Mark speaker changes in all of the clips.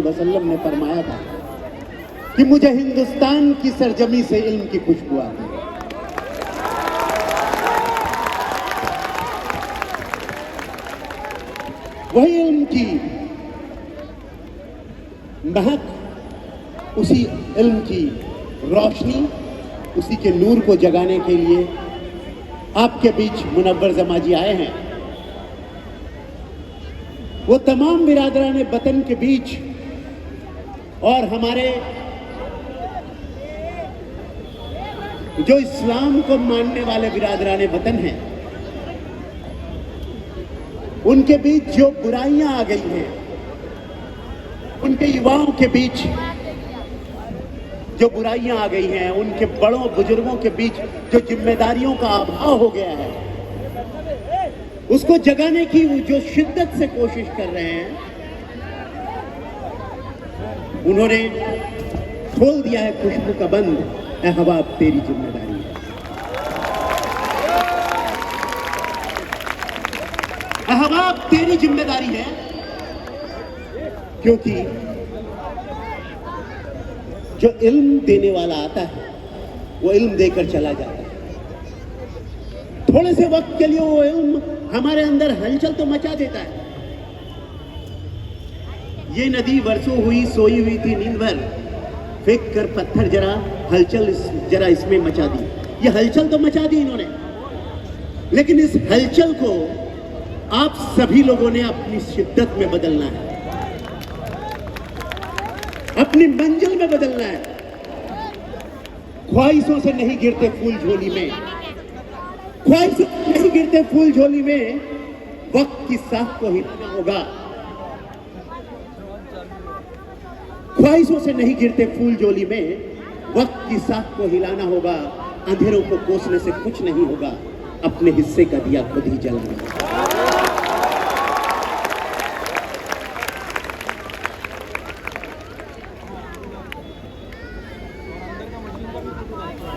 Speaker 1: वसल्लम ने फरमाया था कि मुझे हिंदुस्तान की सरजमी से इल्म की खुशबू आती है। वही इल्म की महक, उसी इल्म की रोशनी, उसी के नूर को जगाने के लिए आपके बीच मुनव्वर जमाजी आए हैं। वो तमाम बिरादरान वतन के बीच और हमारे जो इस्लाम को मानने वाले बिरादरान वतन हैं, उनके बीच जो बुराइयां आ गई हैं, उनके युवाओं के बीच जो बुराइयां आ गई हैं, उनके बड़ों बुजुर्गों के बीच जो जिम्मेदारियों का अभाव हो गया है, उसको जगाने की जो शिद्दत से कोशिश कर रहे हैं, उन्होंने खोल दिया है खुशबू का बंद। ए हवा अब तेरी जिम्मेदारी है। ए हवा अब तेरी जिम्मेदारी है, क्योंकि जो इल्म देने वाला आता है वो इल्म देकर चला जाता है। थोड़े से वक्त के लिए वो इल्म हमारे अंदर हलचल तो मचा देता है। ये नदी वर्षों हुई सोई हुई थी नींद भर, फेंक कर पत्थर जरा हलचल जरा इसमें मचा दी। ये हलचल तो मचा दी इन्होंने, लेकिन इस हलचल को आप सभी लोगों ने अपनी शिद्दत में बदलना है, अपनी मंजिल में बदलना है। ख्वाहिशों से नहीं गिरते फूल झोली में, ख्वाहिशों से नहीं गिरते फूल झोली में, वक्त की साख को हिलाना होगा। ख्वाहिशों से नहीं गिरते फूल झोली में, वक्त की साख को हिलाना होगा। अंधेरों को कोसने से कुछ नहीं होगा, अपने हिस्से का दिया खुद ही जलाना।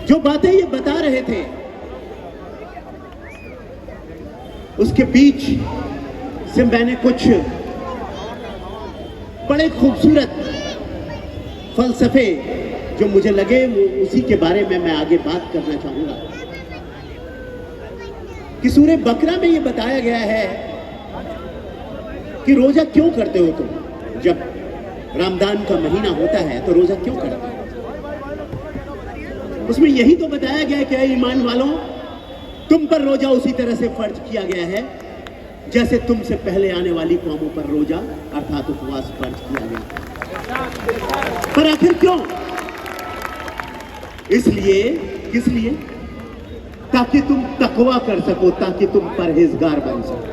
Speaker 1: जो बातें ये बता रहे थे, उसके बीच से मैंने कुछ बड़े खूबसूरत फलसफे जो मुझे लगे, वो उसी के बारे में मैं आगे बात करना चाहूंगा। कि सूरह बकरा में ये बताया गया है कि रोजा क्यों करते हो तुम? जब रमजान का महीना होता है तो रोजा क्यों करते हो? उसमें यही तो बताया गया है कि ईमान वालों, तुम पर रोजा उसी तरह से फर्ज किया गया है जैसे तुमसे पहले आने वाली कौमों पर रोजा अर्थात उपवास फर्ज किया गया। पर आखिर क्यों? इसलिए, किस लिए? ताकि तुम तकवा कर सको, ताकि तुम परहेजगार बन सको।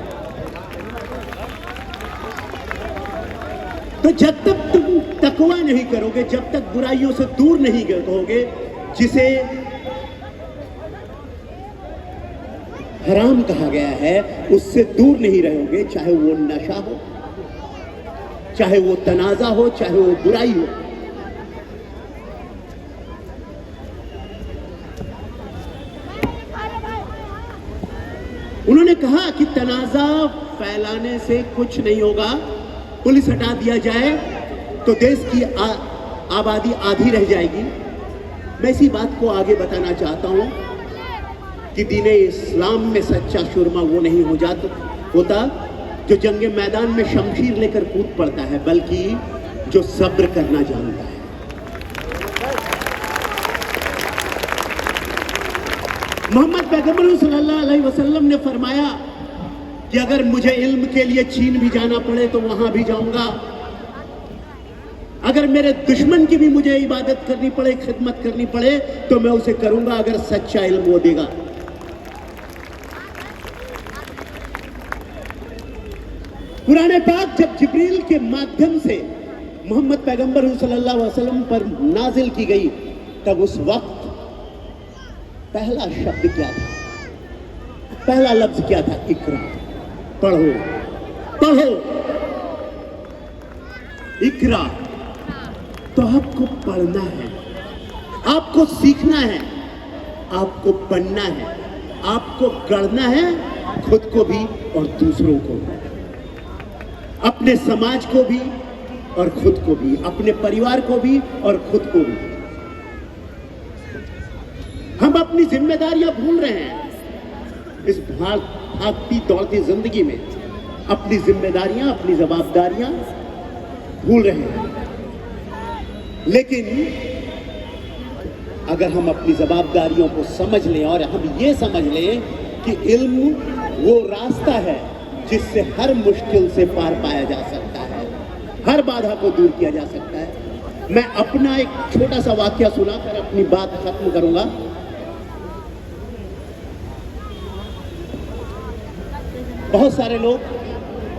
Speaker 1: तो जब तक तुम तकवा नहीं करोगे, जब तक बुराइयों से दूर नहीं रहोगे, जिसे हराम कहा गया है, उससे दूर नहीं रहोगे, चाहे वो नशा हो, चाहे वो तनाजा हो, चाहे वो बुराई हो। उन्होंने कहा कि तनाजा फैलाने से कुछ नहीं होगा, पुलिस हटा दिया जाए तो देश की आबादी आधी रह जाएगी। मैं इसी बात को आगे बताना चाहता हूं कि दीने इस्लाम में सच्चा शुरमा वो नहीं होता जो जंगे मैदान में शमशीर लेकर कूद पड़ता है, बल्कि जो सब्र करना जानता है। मोहम्मद पैगंबर सल्लल्लाहु अलैहि वसल्लम ने फरमाया कि अगर मुझे इल्म के लिए चीन भी जाना पड़े तो वहां भी जाऊंगा, अगर मेरे दुश्मन की भी मुझे इबादत करनी पड़े, खिदमत करनी पड़े, तो मैं उसे करूंगा, अगर सच्चा इल्म वो देगा। कुरान पाक जब जिब्रील के माध्यम से मोहम्मद पैगंबर सल्लल्लाहु अलैहि वसल्लम पर नाजिल की गई, तब उस वक्त पहला शब्द क्या था? पहला लफ्ज क्या था? इकरा, पढ़ो, पढ़ो, इकरा। तो आपको पढ़ना है, आपको सीखना है, आपको पढ़ना है, आपको गढ़ना है, खुद को भी और दूसरों को भी, अपने समाज को भी, और खुद को भी, अपने परिवार को भी और खुद को भी। हम अपनी जिम्मेदारियां भूल रहे हैं इस भागती दौड़ती जिंदगी में। अपनी जिम्मेदारियां, अपनी जवाबदारियां भूल रहे हैं। लेकिन अगर हम अपनी जवाबदारियों को समझ लें और हम ये समझ लें कि इल्म वो रास्ता है जिससे हर मुश्किल से पार पाया जा सकता है, हर बाधा को दूर किया जा सकता है। मैं अपना एक छोटा सा वाकया सुनाकर अपनी बात खत्म करूंगा। बहुत सारे लोग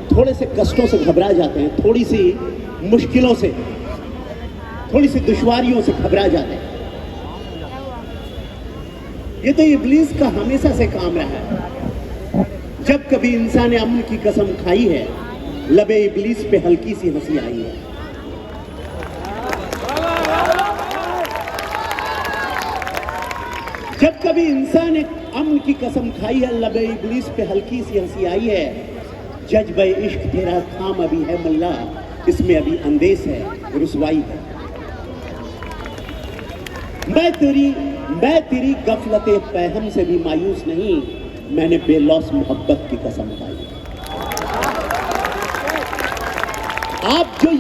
Speaker 1: थोड़े से कष्टों से घबरा जाते हैं, थोड़ी सी मुश्किलों से, थोड़ी सी दुश्वारियों से घबरा जाते हैं। ये तो इब्लीस का हमेशा से काम रहा है। जब कभी इंसान ने अमन की कसम खाई है, लबे इब्लीस पे हल्की सी हंसी आई है। जब कभी इंसान ने अमन की कसम खाई है, लबे इब्लीस पे हल्की सी हंसी आई है। जज्बे इश्क तेरा खाम अभी है मुल्ला, इसमें अभी अंदेश है, रुसवाई है। मैं तेरी गफलते पैहम से भी मायूस नहीं, मैंने बेलौस मोहब्बत की कसम खाई। आप जो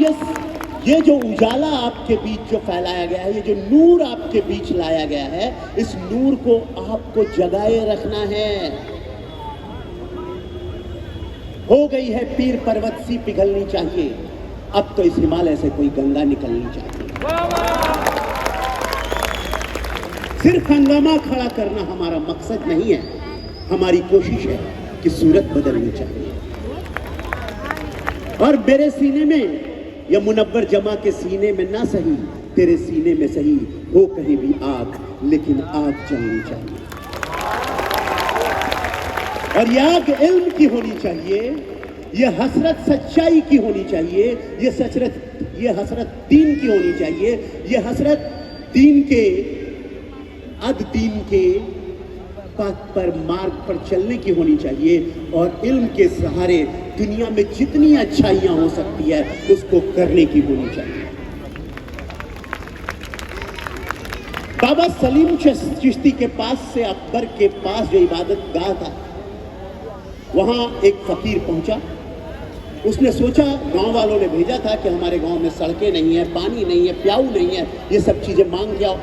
Speaker 1: ये जो उजाला आपके बीच जो फैलाया गया है, ये जो नूर आपके बीच लाया गया है, इस नूर को आपको जगाए रखना है। हो गई है पीर पर्वत सी पिघलनी चाहिए, अब तो इस हिमालय से कोई गंगा निकलनी चाहिए। सिर्फ हंगामा खड़ा करना हमारा मकसद नहीं है, हमारी कोशिश है कि सूरत बदलनी चाहिए। और मेरे सीने में या मुनव्वर जमा के सीने में ना सही, तेरे सीने में सही हो कहीं भी आग, लेकिन आग जलनी चाहिए। और ये आग इल्म की होनी चाहिए, ये हसरत सच्चाई की होनी चाहिए, ये हसरत दीन की होनी चाहिए, ये हसरत दीन के अद दीन के पथ पर, मार्ग पर चलने की होनी चाहिए। और इल्म के सहारे दुनिया में जितनी अच्छाइयां हो सकती है उसको करने की होनी चाहिए। बाबा सलीम चिश्ती के पास से अकबर के पास जो इबादत गाह था, वहां एक फकीर पहुंचा। उसने सोचा, गांव वालों ने भेजा था कि हमारे गांव में सड़कें नहीं है, पानी नहीं है, प्याऊ नहीं है, ये सब चीजें मांग के आओ।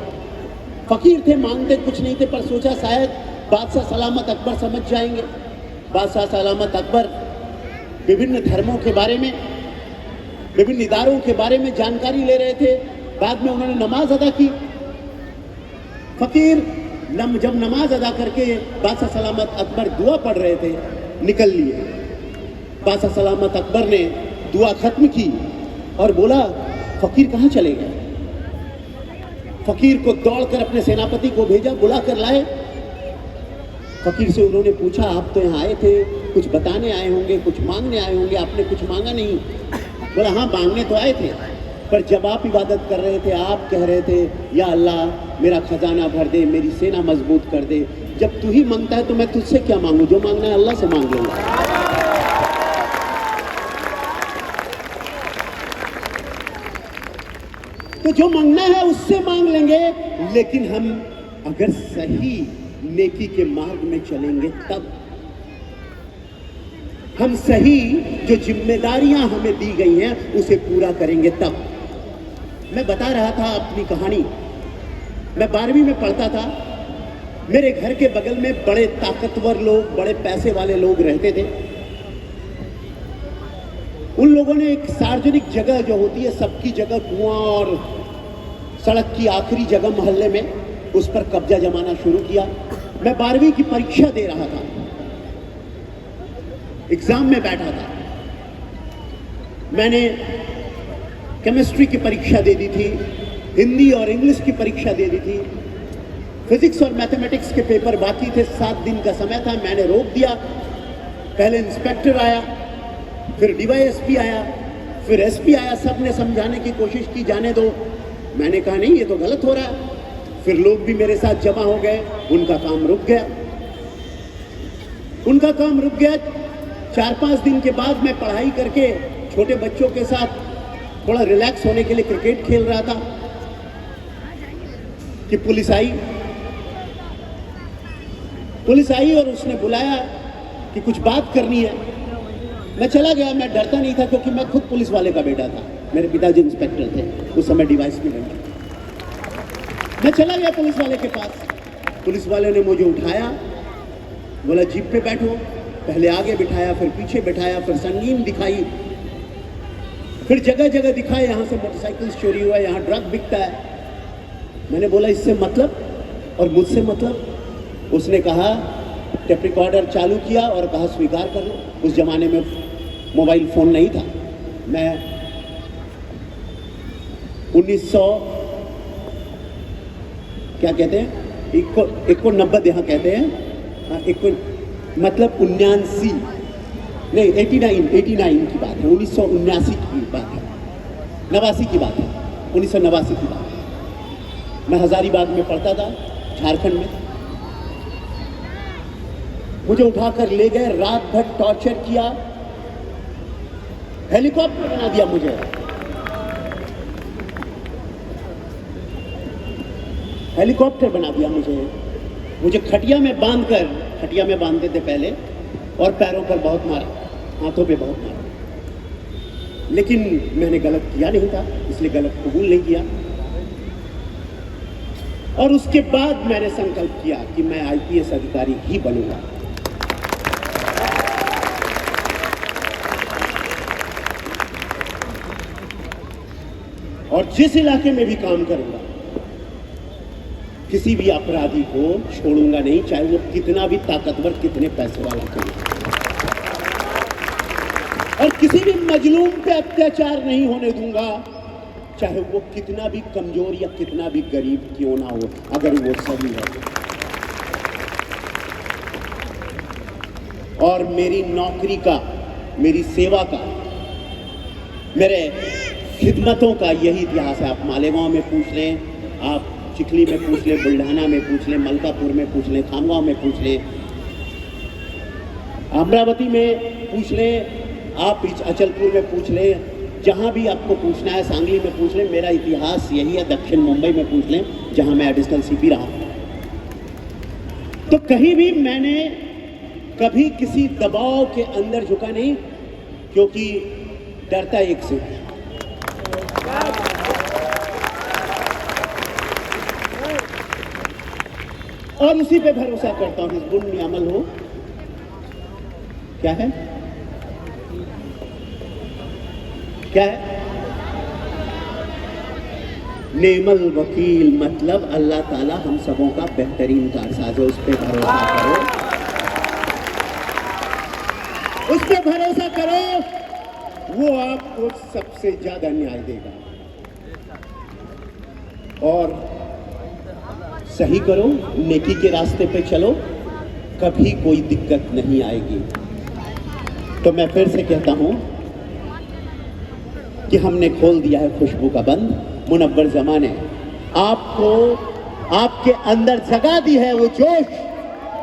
Speaker 1: फकीर थे, मांगते कुछ नहीं थे, पर सोचा शायद बादशाह सलामत अकबर समझ जाएंगे। बादशाह सलामत अकबर विभिन्न धर्मों के बारे में, विभिन्न इदारों के बारे में जानकारी ले रहे थे। बाद में उन्होंने नमाज अदा की। फकीर जब नमाज अदा करके बादशाह सलामत अकबर दुआ पढ़ रहे थे, निकल लिए। बादशाह सलामत अकबर ने दुआ खत्म की और बोला, फकीर कहाँ चले गए? फकीर को दौड़कर अपने सेनापति को भेजा, बुला कर लाए। फकीर से उन्होंने पूछा, आप तो यहाँ आए थे, कुछ बताने आए होंगे, कुछ मांगने आए होंगे, आपने कुछ मांगा नहीं? बोला, हाँ मांगने तो आए थे, पर जब आप इबादत कर रहे थे, आप कह रहे थे, या अल्लाह मेरा खजाना भर दे, मेरी सेना मजबूत कर दे। जब तू ही मांगता है तो मैं तुझसे क्या मांगू? जो मांगना है अल्लाह से मांग लूंगा। तो जो मांगना है उससे मांग लेंगे, लेकिन हम अगर सही नेकी के मार्ग में चलेंगे तब, हम सही जो जिम्मेदारियां हमें दी गई हैं उसे पूरा करेंगे तब। मैं बता रहा था अपनी कहानी। मैं 12वीं में पढ़ता था। मेरे घर के बगल में बड़े ताकतवर लोग, बड़े पैसे वाले लोग रहते थे। उन लोगों ने एक सार्वजनिक जगह जो होती है, सबकी जगह, कुआं और सड़क की आखिरी जगह मोहल्ले में, उस पर कब्जा जमाना शुरू किया। मैं 12वीं की परीक्षा दे रहा था, एग्जाम में बैठा था। मैंने केमिस्ट्री की परीक्षा दे दी थी, हिंदी और इंग्लिश की परीक्षा दे दी थी, फिजिक्स और मैथमेटिक्स के पेपर बाकी थे। 7 दिन का समय था। मैंने रोक दिया। पहले इंस्पेक्टर आया, फिर डीवाईएसपी आया, फिर एसपी आया। सब ने समझाने की कोशिश की, जाने दो। मैंने कहा नहीं, ये तो गलत हो रहा है। फिर लोग भी मेरे साथ जमा हो गए, उनका काम रुक गया। 4-5 दिन के बाद मैं पढ़ाई करके छोटे बच्चों के साथ थोड़ा रिलैक्स होने के लिए क्रिकेट खेल रहा था कि पुलिस आई और उसने बुलाया कि कुछ बात करनी है। मैं चला गया। मैं डरता नहीं था क्योंकि मैं खुद पुलिस वाले का बेटा था। मेरे पिताजी इंस्पेक्टर थे, उस समय डिवाइस भी नहीं। मैं चला गया पुलिस वाले के पास। पुलिस वाले ने मुझे उठाया, बोला जीप पे बैठो। पहले आगे बिठाया, फिर पीछे बिठाया, फिर संगीन दिखाई, फिर जगह जगह दिखाए यहाँ से मोटरसाइकिल चोरी हुआ है, यहाँ ड्रग बिकता है। मैंने बोला इससे मतलब और मुझसे मतलब। उसने कहा टेप रिकॉर्डर चालू किया और कहा स्वीकार कर लो। उस जमाने में मोबाइल फोन नहीं था। मैं 1900 क्या कहते हैं, 1990 यहाँ कहते हैं, मतलब 79 नहीं 89 की बात है, 1979 की बात है, 89 की बात है, 1989 की बात है। मैं हजारीबाग में पढ़ता था, झारखंड में। मुझे उठाकर ले गए, रात भर टॉर्चर किया, हेलीकॉप्टर बना दिया मुझे। हेलीकॉप्टर बना दिया मुझे खटिया में बांधते थे पहले, और पैरों पर बहुत मारा, हाथों पे बहुत मारा। लेकिन मैंने गलत किया नहीं था, इसलिए गलत कबूल नहीं किया। और उसके बाद मैंने संकल्प किया कि मैं आईपीएस अधिकारी ही बनूंगा। और जिस इलाके में भी काम करूंगा, किसी भी अपराधी को छोड़ूंगा नहीं, चाहे वो कितना भी ताकतवर, कितने पैसे वाला क्यों। और किसी भी मजलूम पे अत्याचार नहीं होने दूंगा, चाहे वो कितना भी कमजोर या कितना भी गरीब क्यों ना हो, अगर वो सही है। और मेरी नौकरी का, मेरी सेवा का, मेरे खिदमतों का यही इतिहास है। आप मालेगांव में पूछ लें, आप चिखली में पूछ लें, बुल्ढाना में पूछ लें, मलकापुर में पूछ लें, खामगांव में पूछ लें, अमरावती में पूछ लें, आप अचलपुर में पूछ लें, जहां भी आपको पूछना है, सांगली में पूछ लें, मेरा इतिहास यही है। दक्षिण मुंबई में पूछ लें, जहां मैं एडिशनल सीपी रहा हूं। तो कहीं भी मैंने कभी किसी दबाव के अंदर झुका नहीं, क्योंकि डरता एक से, और उसी पे भरोसा करता हूं। हिज़्बुल अमल हो, क्या है, क्या है, नेमल वकील, मतलब अल्लाह ताला हम सबों का बेहतरीन कारसाज है। उस पे भरोसा करो, उस पे भरोसा करो, वो आपको सबसे ज्यादा न्याय देगा। और सही करो, नेकी के रास्ते पे चलो, कभी कोई दिक्कत नहीं आएगी। तो मैं फिर से कहता हूं कि हमने खोल दिया है खुशबू का बंद। मुनव्वर जमाने आपको, आपके अंदर जगा दी है वो जोश